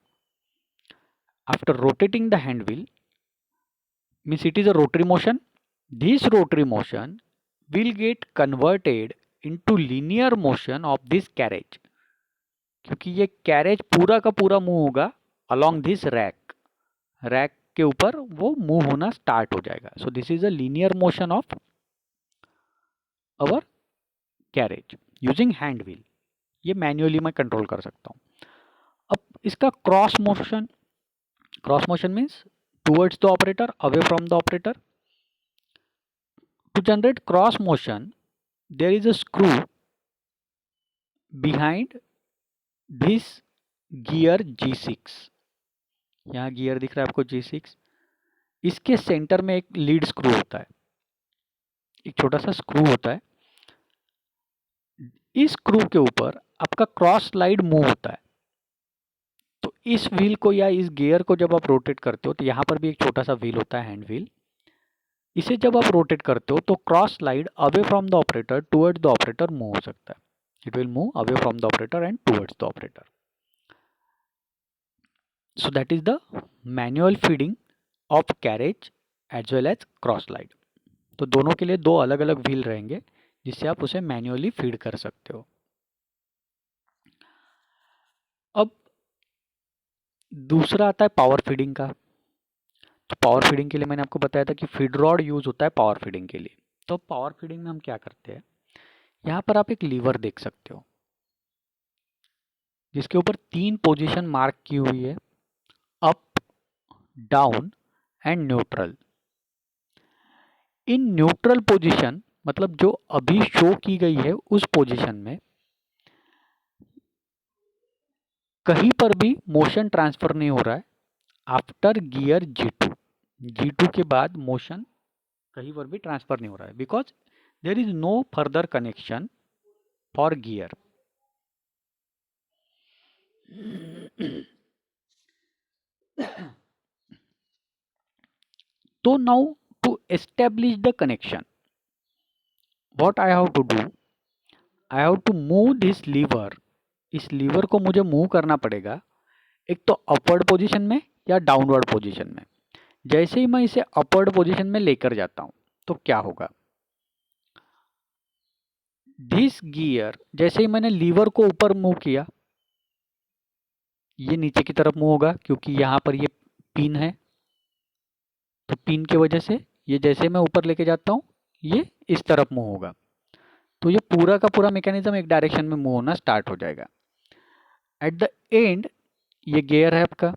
After rotating the hand wheel means it is a rotary motion. This rotary motion will get converted into linear motion of this carriage, क्योंकि ये carriage पूरा का पूरा मूव होगा अलोंग दिस रैक। रैक के ऊपर वो मूव होना स्टार्ट हो जाएगा। So this is a linear motion of our carriage using hand wheel. ये मैन्युअली मैं कंट्रोल कर सकता हूँ। अब इसका cross motion means towards the operator, away from the operator. To generate cross motion there is a screw behind this gear G6। यहाँ gear दिख रहा है आपको G6। इसके सेंटर में एक लीड स्क्रू होता है, एक छोटा सा स्क्रू होता है। इस स्क्रू के ऊपर आपका क्रॉस स्लाइड मूव होता है। तो इस व्हील को या इस गियर को जब आप रोटेट करते हो, तो यहाँ पर भी एक छोटा सा व्हील होता है, हैंड व्हील। इसे जब आप रोटेट करते हो तो cross slide away from the operator towards the operator move हो सकता है। It will move away from the operator and towards the operator. So that is the manual feeding of carriage as well as cross slide. तो दोनों के लिए दो अलग अलग व्हील रहेंगे जिससे आप उसे मैन्युअली फीड कर सकते हो। अब दूसरा आता है पावर फीडिंग का। तो पावर फीडिंग के लिए मैंने आपको बताया था कि फीड रॉड यूज होता है पावर फीडिंग के लिए। तो पावर फीडिंग में हम क्या करते हैं, यहाँ पर आप एक लीवर देख सकते हो जिसके ऊपर 3 पोजीशन मार्क की हुई है, up, down and neutral. In neutral position मतलब जो अभी शो की गई है उस पोजीशन में कहीं पर भी मोशन ट्रांसफर नहीं हो रहा है। आफ्टर गियर G2 के बाद मोशन कहीं पर भी ट्रांसफर नहीं हो रहा है, because there is no further connection for gear. तो now to establish the connection, what I have to do, I have to move this lever. इस लीवर को मुझे मूव करना पड़ेगा, एक तो अपवर्ड पोजीशन में या डाउनवर्ड पोजीशन में। जैसे ही मैं इसे अपवर्ड पोजीशन में लेकर जाता हूं तो क्या होगा, दिस गियर, जैसे ही मैंने लीवर को ऊपर मूव किया, ये नीचे की तरफ मूव होगा क्योंकि यहाँ पर ये पिन है, तो पिन की वजह से ये जैसे मैं ऊपर लेके जाता हूँ ये इस तरफ मूव होगा। तो ये पूरा का पूरा मैकेनिज्म एक डायरेक्शन में मूव होना स्टार्ट हो जाएगा। एट द एंड ये गियर है आपका,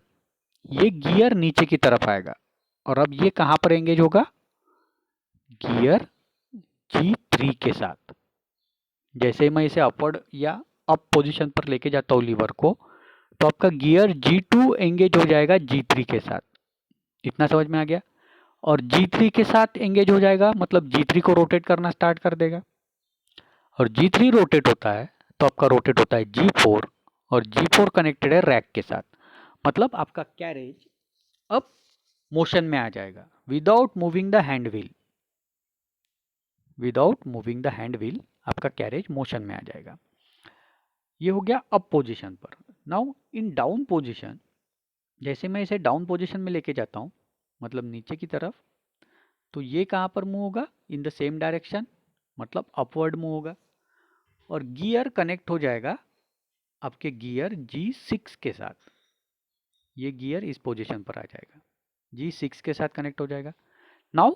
ये गियर नीचे की तरफ आएगा और अब ये कहाँ पर एंगेज होगा, गियर G3 के साथ। जैसे ही मैं इसे अपवर्ड या अप पोजीशन पर लेके जाता हूँ लीवर को, तो आपका गियर G2 एंगेज हो जाएगा G3 के साथ। इतना समझ में आ गया। और G3 के साथ एंगेज हो जाएगा मतलब G3 को रोटेट करना स्टार्ट कर देगा, और G3 रोटेट होता है तो आपका रोटेट होता है G4, और G4 कनेक्टेड है रैक के साथ। मतलब आपका कैरेज अब मोशन में आ जाएगा without moving the hand wheel. Without moving the hand wheel आपका कैरेज मोशन में आ जाएगा। ये हो गया अप पोजीशन पर। नाउ इन डाउन पोजीशन, जैसे मैं इसे डाउन पोजीशन में लेके जाता हूँ मतलब नीचे की तरफ, तो ये कहाँ पर मूव होगा, इन द सेम डायरेक्शन मतलब अपवर्ड मूव होगा, और गियर कनेक्ट हो जाएगा आपके गियर G6 के साथ। ये गियर इस पोजीशन पर आ जाएगा, G6 के साथ कनेक्ट हो जाएगा। Now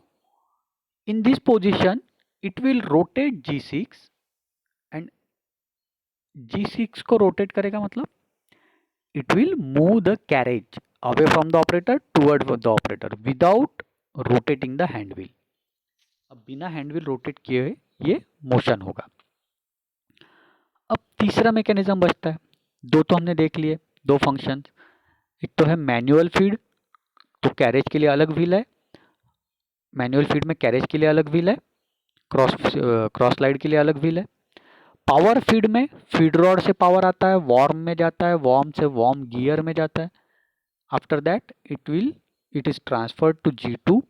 in this position it will rotate G6 and G6 को रोटेट करेगा मतलब it will move the carriage away from the operator toward the operator without rotating the hand wheel। अब बिना हैंड व्हील रोटेट किए हुए ये motion होगा। अब तीसरा मैकेनिज्म बचता है। दो तो हमने देख लिए, दो फंक्शन। एक तो है मैनुअल फीड, तो कैरेज के लिए अलग व्हील है, मैनुअल फीड में कैरेज के लिए अलग व्हील है, क्रॉस स्लाइड के लिए अलग व्हील है। पावर फीड में फीड रॉड से पावर आता है, वॉर्म में जाता है, वॉर्म से वॉर्म गियर में जाता है। After that it is transferred to G2।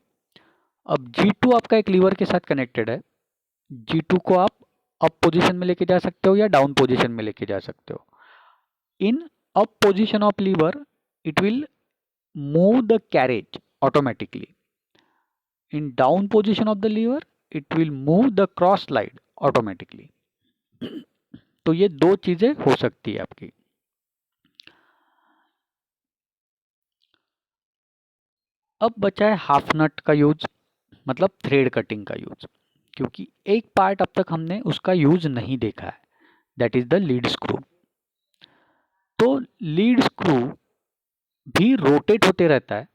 अब G2 आपका एक लीवर के साथ कनेक्टेड है। G2 को आप अप पोजीशन में लेके जा सकते हो या डाउन पोजीशन में लेके जा सकते हो। In up position of lever it will move the carriage automatically. In down position of the lever it will move the cross slide automatically. तो ये दो चीजें हो सकती है आपकी। अब बचा है हाफ नट का यूज, मतलब थ्रेड कटिंग का यूज, क्योंकि एक पार्ट अब तक हमने उसका यूज नहीं देखा है, that is the lead screw. तो लीड स्क्रू भी रोटेट होते रहता है,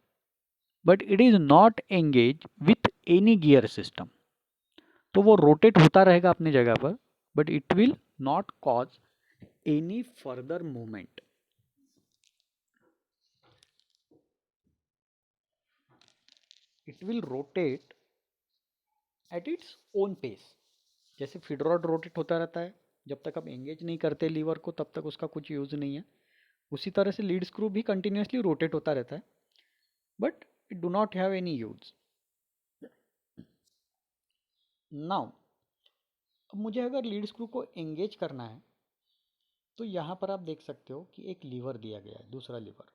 but it is not engage with any gear system. तो वो रोटेट होता रहेगा अपनी जगह पर, but it will not cause any further movement. It will rotate at its own pace. जैसे फीड रॉड रोटेट होता रहता है, जब तक आप एंगेज नहीं करते लीवर को तब तक उसका कुछ यूज नहीं है, उसी तरह से लीड स्क्रू भी कंटिन्यूसली रोटेट होता रहता है, but it do not have any use. Now अब मुझे अगर लीड स्क्रू को एंगेज करना है, तो यहाँ पर आप देख सकते हो कि एक लीवर दिया गया है, दूसरा लीवर।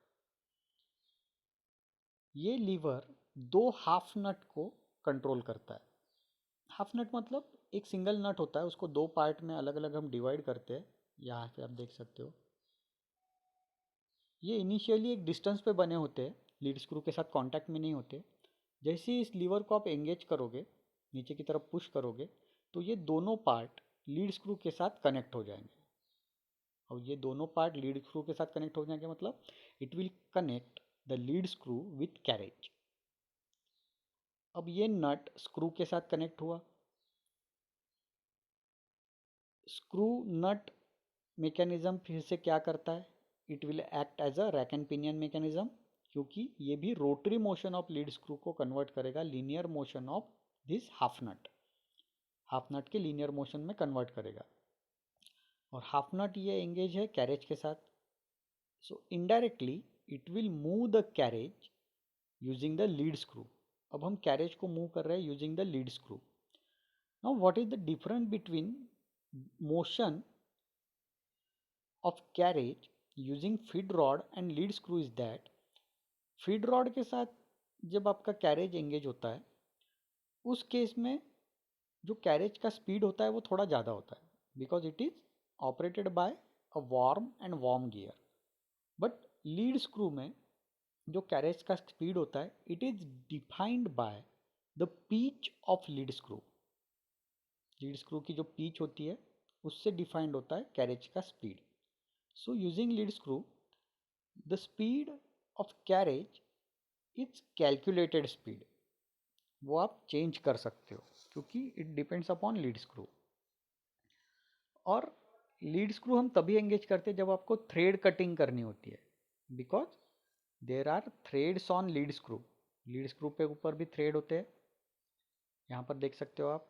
ये लीवर दो हाफ नट को कंट्रोल करता है। हाफ नट मतलब एक सिंगल नट होता है, उसको दो पार्ट में अलग अलग हम डिवाइड करते हैं। यहाँ पे आप देख सकते हो ये इनिशियली एक डिस्टेंस पे बने होते हैं, लीड स्क्रू के साथ कांटेक्ट में नहीं होते। जैसे ही इस लीवर को आप एंगेज करोगे, नीचे की तरफ पुश करोगे, तो ये दोनों पार्ट लीड स्क्रू के साथ कनेक्ट हो जाएंगे। और ये दोनों पार्ट लीड स्क्रू के साथ कनेक्ट हो जाएंगे मतलब it will connect the lead screw with carriage. अब ये नट स्क्रू के साथ कनेक्ट हुआ। स्क्रू नट मैकेनिज्म फिर से क्या करता है, it will act as a rack and pinion mechanism, क्योंकि ये भी rotary motion of lead screw को कन्वर्ट करेगा linear motion of this half nut के लीनियर मोशन में कन्वर्ट करेगा। और हाफ नट ये एंगेज है कैरेज के साथ, so indirectly it will move the carriage using the lead screw. अब हम कैरेज को मूव कर रहे हैं using the lead screw. Now what is the difference between motion of carriage using feed rod and lead screw is that feed rod के साथ जब आपका कैरेज एंगेज होता है, उस केस में जो कैरेज का स्पीड होता है वो थोड़ा ज़्यादा होता है, because it is operated by a worm and worm gear. But lead screw में जो कैरेज का स्पीड होता है it is defined by the pitch of lead screw. Lead screw की जो पीच होती है उससे डिफाइंड होता है कैरेज का speed. So using lead screw the speed of carriage is calculated speed. वो आप चेंज कर सकते हो क्योंकि it depends upon lead screw. और लीड स्क्रू हम तभी एंगेज करते हैं जब आपको थ्रेड कटिंग करनी होती है, because there are threads on lead screw. Lead screw पे ऊपर भी थ्रेड होते हैं, यहाँ पर देख सकते हो आप.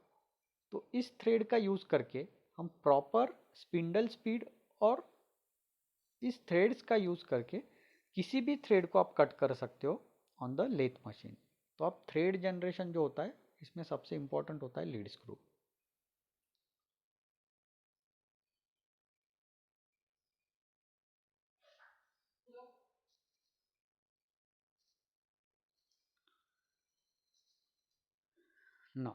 तो इस थ्रेड का यूज़ करके हम प्रॉपर स्पिंडल स्पीड और इस थ्रेड्स का यूज़ करके किसी भी थ्रेड को आप कट कर सकते हो ऑन द लेथ मशीन. तो अब थ्रेड जनरेशन जो होता है इसमें सबसे इम्पोर्टेंट होता है लीड स्क्रू. ना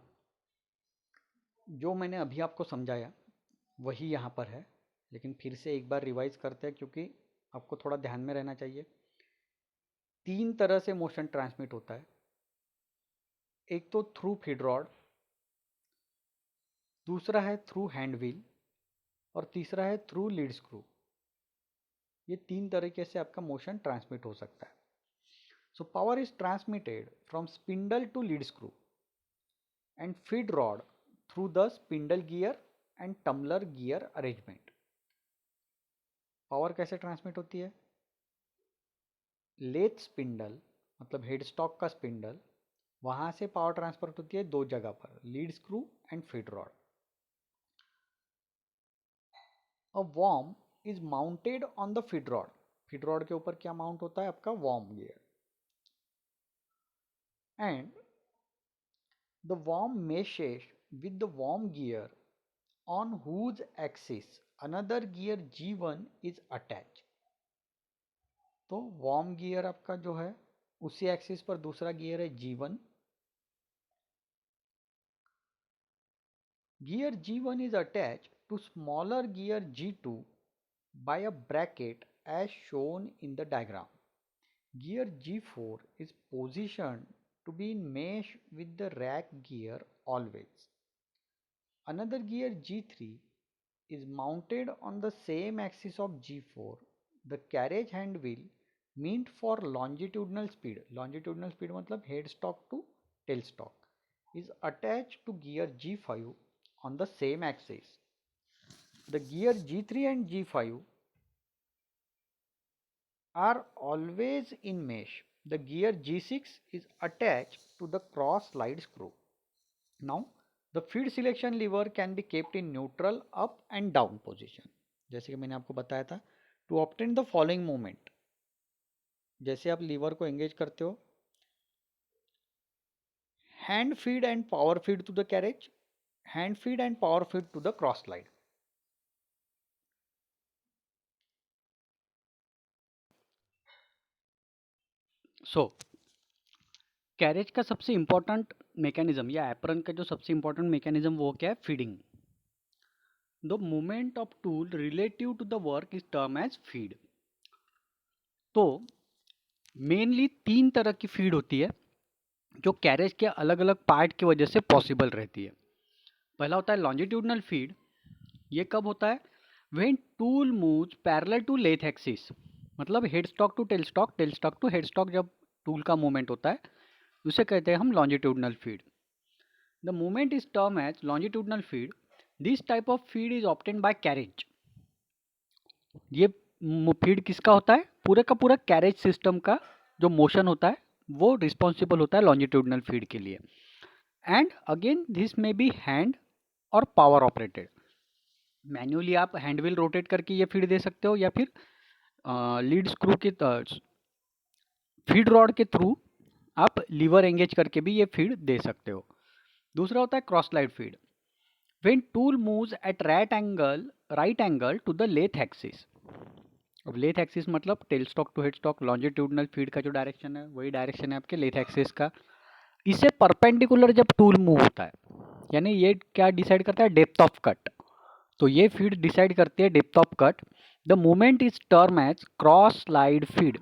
जो मैंने अभी आपको समझाया वही यहाँ पर है, लेकिन फिर से एक बार रिवाइज करते हैं क्योंकि आपको थोड़ा ध्यान में रहना चाहिए. 3 तरह से मोशन ट्रांसमिट होता है. एक तो थ्रू फीड रॉड, दूसरा है थ्रू हैंड व्हील और तीसरा है थ्रू लीड स्क्रू. ये 3 तरीके से आपका मोशन ट्रांसमिट हो सकता है. So power is transmitted from spindle to lead screw and feed rod through the spindle gear and tumbler gear arrangement. Power कैसे ट्रांसमिट होती है? लेथ स्पिंडल मतलब हेड स्टॉक का स्पिंडल, वहाँ से पावर ट्रांसफर होती है 2 जगह पर, lead screw and feed rod. A worm is mounted on the feed rod. Feed rod के ऊपर क्या माउंट होता है? आपका worm gear. And the worm meshes with the worm gear on whose axis another gear G1 is attached. तो warm gear आपका जो है उसी एक्सिस पर दूसरा गियर है G1. Gear G1 is attached to smaller gear G2 by a bracket as shown in the diagram. Gear G4 is positioned to be in mesh with the rack gear always. Another gear G3 is mounted on the same axis of G4. The carriage hand wheel meant for longitudinal speed. Longitudinal speed मतलब head stock to tail stock is attached to gear G5 on the same axis. The gear G3 and G5 are always in mesh. The gear G6 is attached to the cross slide screw. Now the feed selection lever can be kept in neutral up and down position. जैसे कि मैंने आपको बताया था, to obtain the following movement. जैसे आप liver को engage करते हो, hand feed and power feed to the carriage, hand feed and power feed to the cross slide. So carriage का सबसे इम्पोर्टेंट मैकेनिज्म या एप्रन का जो सबसे इम्पोर्टेंट मैकेनिज्म वो क्या है? Feeding. The movement of tool relative to the work is term as feed. तो मेनली 3 तरह की फीड होती है जो कैरेज के अलग अलग पार्ट की वजह से पॉसिबल रहती है. पहला होता है लॉन्जिट्यूडनल फीड. ये कब होता है? When tool moves parallel to lathe axis. मतलब head stock to tail stock, tail stock to head stock जब टूल का मूवमेंट होता है उसे कहते हैं हम longitudinal feed. The movement is term as longitudinal feed. This type of feed is obtain by carriage. ये फीड किसका होता है? पूरे का पूरा कैरेज सिस्टम का जो मोशन होता है वो रिस्पॉन्सिबल होता है लॉन्जिट्यूडनल फीड के लिए. एंड अगेन दिस में बी हैंड और पावर ऑपरेटेड. मैन्युअली आप हैंड व्हील रोटेट करके ये फीड दे सकते हो या फिर लीड स्क्रू के फीड रॉड के थ्रू आप लीवर एंगेज करके भी ये फीड दे सकते हो. दूसरा होता है cross slide feed. When tool moves at right angle to the lathe axis. अब लेथ एक्सिस मतलब tail stock to head stock. Longitudinal feed का जो डायरेक्शन है वही डायरेक्शन है आपके लेथ एक्सिस का. इसे परपेंडिकुलर जब टूल मूव होता है, यानी ये क्या डिसाइड करता है? Depth of cut. तो ये फीड डिसाइड करती है depth of cut. The movement is term as cross slide feed.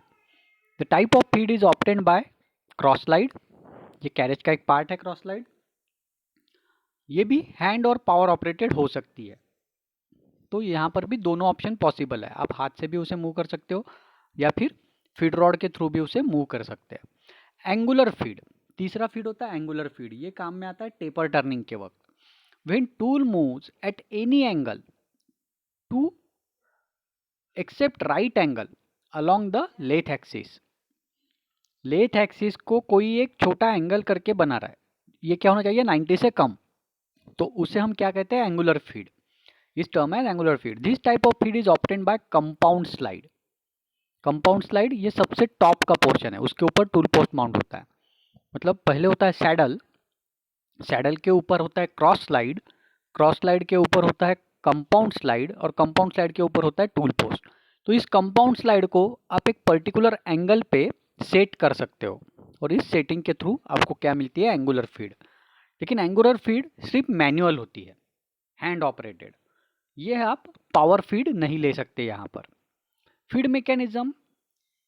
The type of feed is obtained by cross slide. ये कैरेज का एक पार्ट है क्रॉस स्लाइड. ये भी हैंड और पावर ऑपरेटेड हो सकती है. तो यहाँ पर भी दोनों ऑप्शन पॉसिबल है. आप हाथ से भी उसे मूव कर सकते हो या फिर फीड रॉड के थ्रू भी उसे मूव कर सकते हैं. एंगुलर फीड, तीसरा फीड होता है एंगुलर फीड. ये काम में आता है टेपर टर्निंग के वक्त. When tool moves at any angle to except right angle along the lathe axis. Lathe axis को कोई एक छोटा एंगल करके बना रहा है, ये क्या होना चाहिए 90 से कम, तो उसे हम क्या कहते हैं एंगुलर फीड. इस टर्म है angular feed. This type of feed is obtained bye compound slide. Compound slide ये सबसे टॉप का पोर्शन है, उसके ऊपर टूल पोस्ट माउंट होता है. मतलब पहले होता है सैडल, सैडल के ऊपर होता है क्रॉस स्लाइड, क्रॉस स्लाइड के ऊपर होता है कंपाउंड स्लाइड और कंपाउंड स्लाइड के ऊपर होता है टूल पोस्ट. तो इस कंपाउंड स्लाइड को आप एक पर्टिकुलर एंगल पे सेट कर सकते हो और इस सेटिंग के थ्रू आपको क्या मिलती है एंगुलर फीड. लेकिन एंगुलर फीड सिर्फ मैनुअल होती है, हैंड ऑपरेटेड. ये आप पावर फीड नहीं ले सकते यहाँ पर. Feed mechanism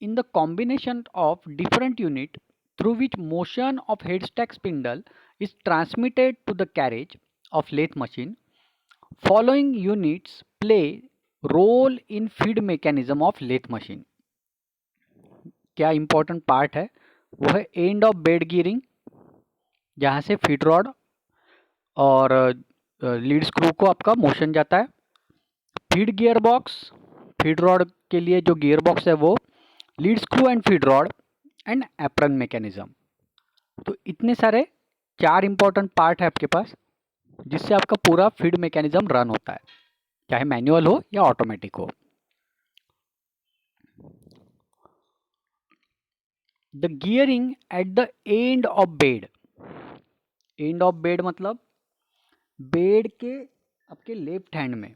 in the combination of different unit through which motion of head stack spindle is transmitted to the carriage of lathe machine. Following units play role in feed mechanism of lathe machine. क्या important part है वो है end of bed gearing, जहाँ से feed rod और lead screw को आपका motion जाता है. Feed gear box, feed rod के लिए जो गियर बॉक्स है वो, lead screw and feed rod and apron mechanism. तो इतने सारे 4 इंपॉर्टेंट पार्ट है आपके पास जिससे आपका पूरा फीड मैकेनिज्म रन होता है, चाहे मैनुअल हो या ऑटोमेटिक हो. The gearing at the end of bed. And of bed मतलब बेड के आपके लेफ्ट हैंड में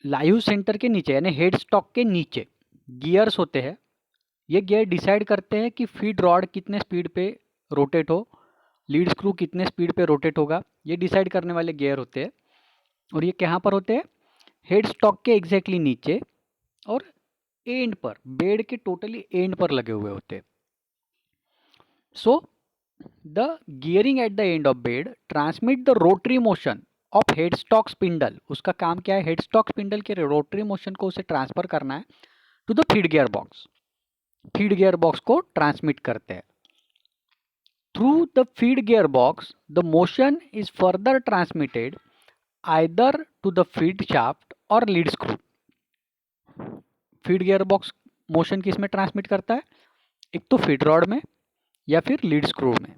लाइव सेंटर के नीचे यानी हेड स्टॉक के नीचे गियर्स होते हैं. ये गियर डिसाइड करते हैं कि फीड रॉड कितने स्पीड पे रोटेट हो, लीड स्क्रू कितने स्पीड पे रोटेट होगा. ये डिसाइड करने वाले गियर होते हैं. और ये कहाँ पर होते हैं हेड स्टॉक के एग्जैक्टली नीचे और एंड पर, बेड के टोटली एंड पर लगे हुए होते हैं. So the gearing at the end of bed transmit the rotary motion of head stock spindle. उसका काम क्या है हेड स्टॉक स्पिंडल के रोटरी मोशन को उसे ट्रांसफर करना है to the feed gear box. Feed gear box को ट्रांसमिट करते हैं. Through the feed gear box the motion is further transmitted either to the feed shaft और lead screw. Feed gear box motion किस में transmit करता है, एक तो फीड रॉड में या फिर लीड स्क्रू में,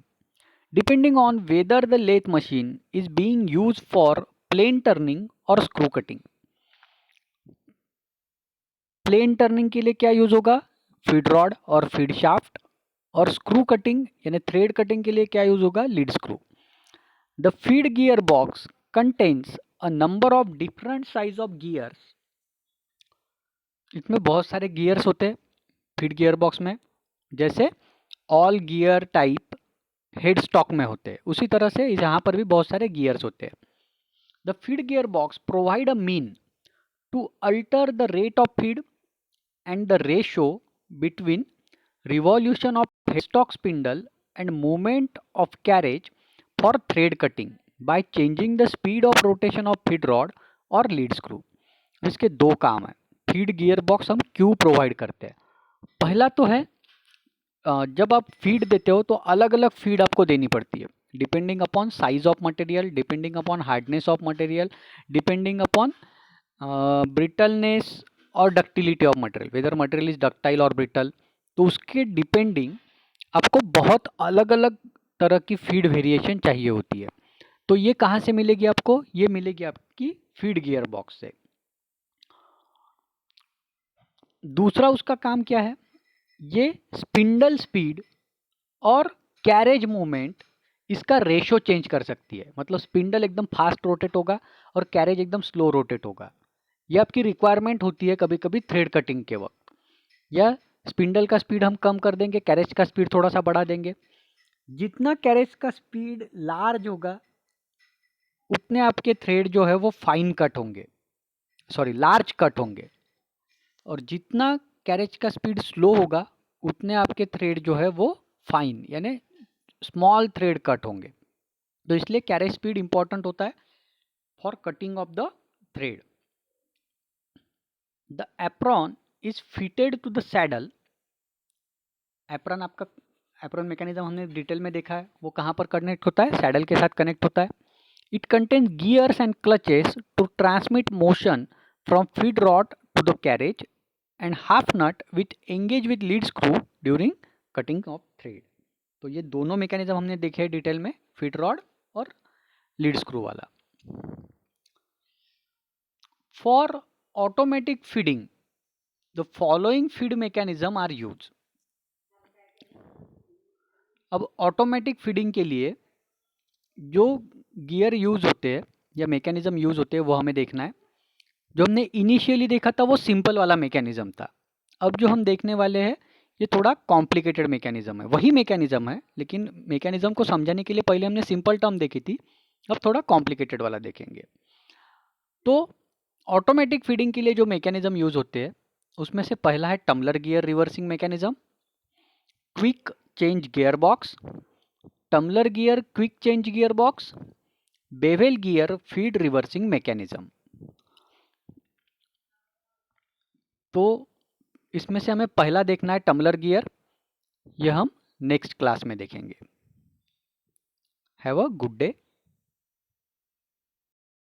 depending on whether the lathe machine is being used for plain turning और स्क्रू कटिंग. प्लेन टर्निंग के लिए क्या यूज होगा फीड रॉड और फीड शाफ्ट, और स्क्रू कटिंग यानी थ्रेड कटिंग के लिए क्या यूज होगा lead screw. The feed gear box contains a number of different size of gears. इसमें बहुत सारे गियर्स होते हैं फीड गियर बॉक्स में, जैसे all gear type head stock में होते हैं उसी तरह से यहाँ पर भी बहुत सारे गियर्स होते हैं. The feed gear box provide a mean to alter the rate of feed and the ratio between revolution of headstock spindle and movement of carriage for thread cutting by changing the speed of rotation of feed rod और lead screw. इसके दो काम है. Feed gear box हम क्यों provide करते हैं. पहला तो है जब आप फीड देते हो तो अलग अलग फीड आपको देनी पड़ती है depending upon size of material, depending upon hardness of material, depending upon brittleness और ductility of material, whether material is ductile और ब्रिटल. तो उसके डिपेंडिंग आपको बहुत अलग अलग तरह की फीड वेरिएशन चाहिए होती है. तो ये कहाँ से मिलेगी आपको, ये मिलेगी आपकी फीड गियर बॉक्स से. दूसरा उसका काम क्या है, ये स्पिंडल स्पीड और कैरेज मूवमेंट इसका रेशो चेंज कर सकती है. मतलब स्पिंडल एकदम फास्ट रोटेट होगा और कैरेज एकदम स्लो रोटेट होगा. ये आपकी रिक्वायरमेंट होती है कभी कभी थ्रेड कटिंग के वक्त, या स्पिंडल का स्पीड हम कम कर देंगे, कैरेज का स्पीड थोड़ा सा बढ़ा देंगे. जितना कैरेज का स्पीड लार्ज होगा उतने आपके थ्रेड जो है वो फाइन कट होंगे, सॉरी लार्ज कट होंगे, और जितना कैरेज का स्पीड स्लो होगा उतने आपके थ्रेड जो है वो फाइन यानी स्मॉल थ्रेड कट होंगे। तो इसलिए कैरेज स्पीड इंपॉर्टेंट होता है for cutting of the thread. The apron is fitted to the saddle. Apron आपका एप्रॉन मैकेनिज्म हमने डिटेल में देखा है, वो कहाँ पर कनेक्ट होता है, सैडल के साथ कनेक्ट होता है। It contains gears and clutches to transmit motion from feed rod to the carriage and half nut with engage with lead screw during cutting of thread. तो ये दोनों मैकेनिज्म हमने देखे हैं डिटेल में, फीड रॉड और लीड स्क्रू वाला। For automatic feeding the following feed mechanism are use. अब ऑटोमेटिक फीडिंग के लिए जो गियर यूज होते हैं या मैकेनिज्म यूज होते हैं वो हमें देखना है। जो हमने इनिशियली देखा था वो सिंपल वाला मैकेनिज्म था। अब जो हम देखने वाले हैं ये थोड़ा कॉम्प्लिकेटेड मैकेनिज्म है, वही मैकेनिज्म है लेकिन मैकेनिज्म को समझाने के लिए पहले हमने सिंपल टर्म देखी थी, अब थोड़ा कॉम्प्लिकेटेड वाला देखेंगे। तो ऑटोमेटिक फीडिंग के लिए जो मैकेनिज्म यूज होते हैं उसमें से पहला है tumbler gear reversing mechanism, quick change gear box, tumbler gear quick change gear box, bevel gear feed reversing mechanism. तो इसमें से हमें पहला देखना है टम्बलर गियर, यह हम नेक्स्ट क्लास में देखेंगे। Have a good day.